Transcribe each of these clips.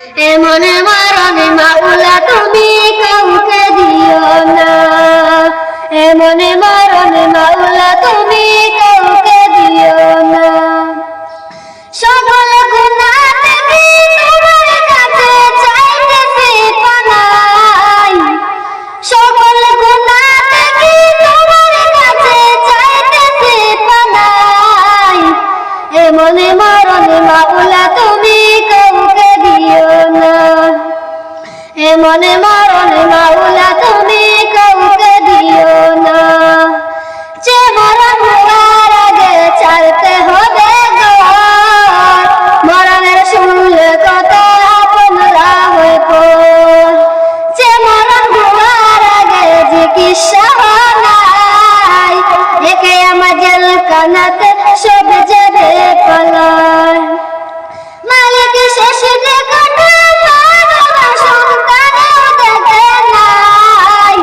এমন মরণ মাওলা তুমি কাউকে দিও না, এমন মরণ মাওলা তুমি কাউকে দিও না। সকল গুনাহ থেকে তোমার কাছে চাইতেছি পানাই, সকল গুনাহ থেকে তোমার কাছে চাইতেছি পানাই। এমন মরণ মাওলা তুমি কাউকে দিও না, এমন মরণ মাওলা তুমি কাউকে দিও না। যে মরণ হওয়ার আগে ছাড়তে হবে ঘর, মরণের শুনলে কত আপনরা হয়ে পর। যে মরণ হওয়ার আগে চিকিৎসা নাই, একে আমার জেলখানাতে সব যাবে পালায়। মালিক শেষ যে কথা বাবা সন্তানেও দেখে নাই,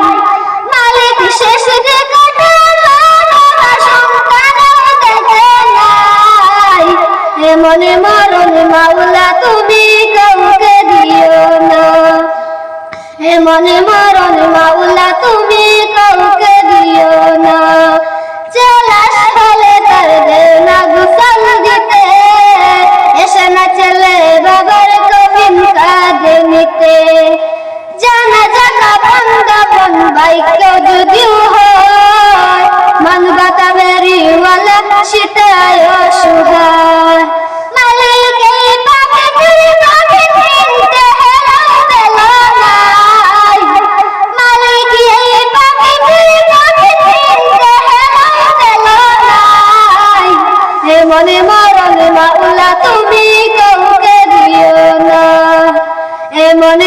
মালিক শেষ যে কথা বাবা সন্তানেও দেখে নাই। এমন মরণ মাওলা তুমি কাউকে দিও না, এমন মরণ মাওলা তুমি কাউকে দিও না। যে লাশ ফেলে তার দেও না গোসল দিতে, এসে না ছেলে বাবার কবিন কাঁধে নিতে। জানাজা কাফন দাফন বাইক যদিও হয়, মানবতা বেরিওয়ালা সেটাই অসহায়। মালিক এই পাখি চিনতে হেলাও দিল নাই, মালিক এই পাখি চিনতে হেলাও দিল নাই। এমন মরণ মাওলা তুমি কাউকে দিও না, এমন